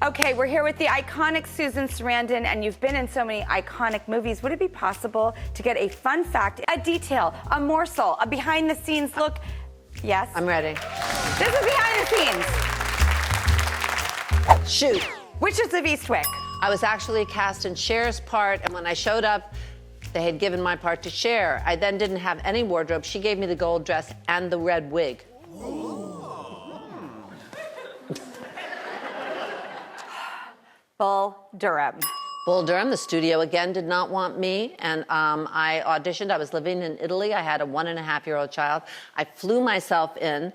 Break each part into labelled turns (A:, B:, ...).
A: Okay, we're here with the iconic Susan Sarandon, and you've been in so many iconic movies. Would it be possible to get a fun fact, a detail, a morsel, a behind-the-scenes look? Yes?
B: I'm ready.
A: This is behind the scenes.
B: Shoot.
A: Witches of Eastwick.
B: I was actually cast in Cher's part, and when I showed up, they had given my part to Cher. I then didn't have any wardrobe. She gave me the gold dress and the red wig.
A: Bull Durham.
B: Bull Durham, the studio again did not want me, and I auditioned. I was living in Italy. I had a 1.5-year-old child. I flew myself in,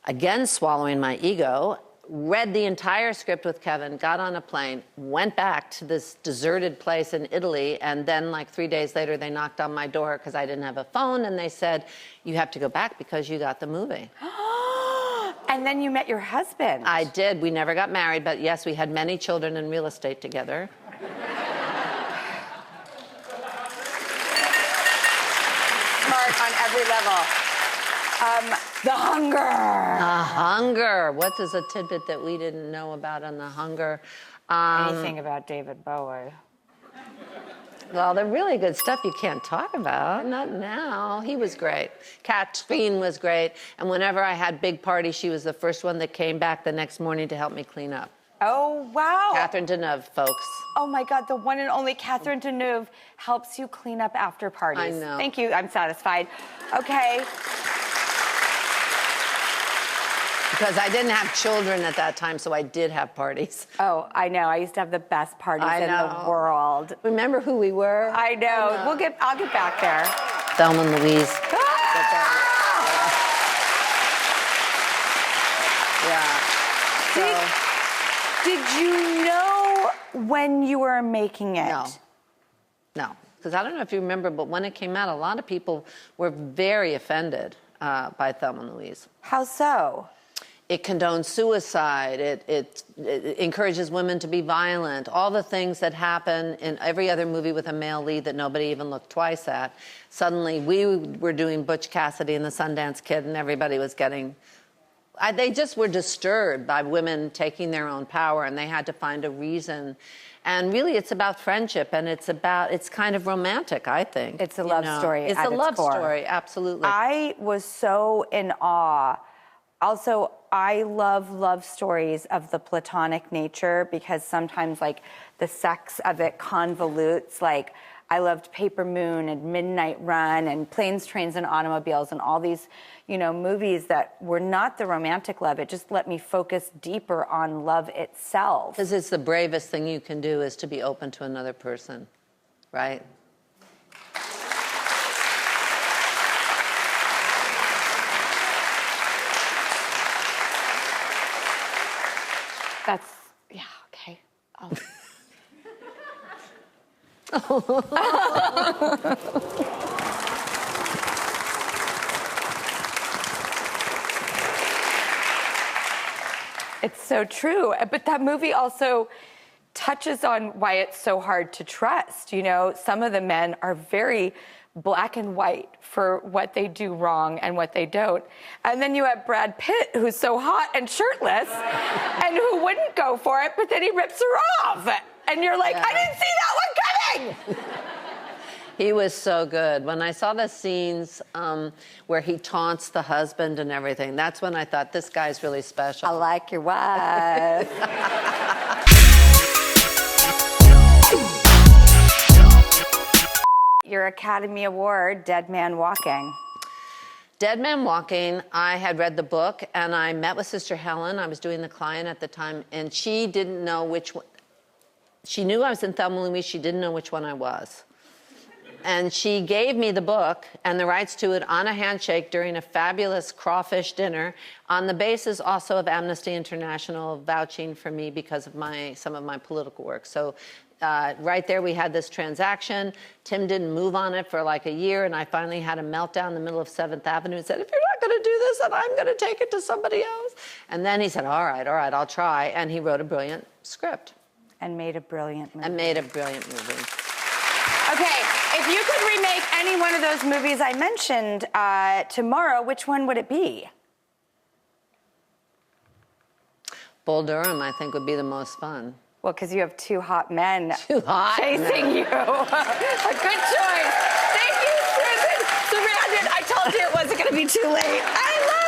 B: again swallowing my ego, read the entire script with Kevin, got on a plane, went back to this deserted place in Italy, and then like 3 days later, they knocked on my door because I didn't have a phone, and they said, you have to go back because you got the movie.
A: And then you met your husband.
B: I did. We never got married, but yes, we had many children in real estate together.
A: Smart on every level. The Hunger.
B: The Hunger. What is a tidbit that we didn't know about on The Hunger?
A: Anything about David Bowie.
B: Well, the really good stuff you can't talk about. Not now. He was great. Catherine was great. And whenever I had big parties, she was the first one that came back the next morning to help me clean up.
A: Oh, wow.
B: Catherine Deneuve, folks.
A: Oh, my God. The one and only Catherine Deneuve helps you clean up after parties.
B: I know.
A: Thank you. I'm satisfied. Okay.
B: Because I didn't have children at that time, so I did have parties.
A: Oh, I know. I used to have the best parties in the world.
B: Remember who we were?
A: I know. I'll get back there.
B: Thelma and Louise.
A: Ah!
B: Yeah.
A: Did you know when you were making it?
B: No. Because I don't know if you remember, but when it came out, a lot of people were very offended by Thelma and Louise.
A: How so?
B: It condones suicide. It encourages women to be violent. All the things that happen in every other movie with a male lead that nobody even looked twice at. Suddenly, we were doing Butch Cassidy and the Sundance Kid, and everybody was getting... they just were disturbed by women taking their own power, and they had to find a reason. And really, it's about friendship, and it's kind of romantic, I think.
A: It's a love story.
B: It's a love story, absolutely.
A: I was so in awe. Also, I love love stories of the platonic nature because sometimes, like, the sex of it convolutes. Like, I loved Paper Moon and Midnight Run and Planes, Trains, and Automobiles and all these, movies that were not the romantic love. It just let me focus deeper on love itself.
B: Because it's the bravest thing you can do is to be open to another person, right?
A: That's, yeah, okay. Oh. It's so true. But that movie also touches on why it's so hard to trust. Some of the men are very black and white for what they do wrong and what they don't. And then you have Brad Pitt, who's so hot and shirtless and who wouldn't go for it, but then he rips her off. And you're like, I didn't see that one coming.
B: He was so good. When I saw the scenes where he taunts the husband and everything, that's when I thought, this guy's really special.
A: I like your wife. Your Academy Award, Dead Man Walking.
B: Dead Man Walking, I had read the book, and I met with Sister Helen. I was doing the client at the time, and she didn't know which one. She knew I was in Thelma and Louise. She didn't know which one I was. And she gave me the book and the rights to it on a handshake during a fabulous crawfish dinner on the basis also of Amnesty International vouching for me because of some of my political work. So right there we had this transaction. Tim didn't move on it for like a year, and I finally had a meltdown in the middle of 7th Avenue and said, if you're not going to do this, then I'm going to take it to somebody else. And then he said, all right, I'll try. And he wrote a brilliant script.
A: And made a brilliant movie.
B: Okay,
A: if you could remake any one of those movies I mentioned tomorrow, which one would it be?
B: Bull Durham, I think, would be the most fun.
A: Well, because you have two hot men
B: Too hot.
A: chasing you. A good choice. Thank you, Susan Sarandon. I told you it wasn't going to be too late. I love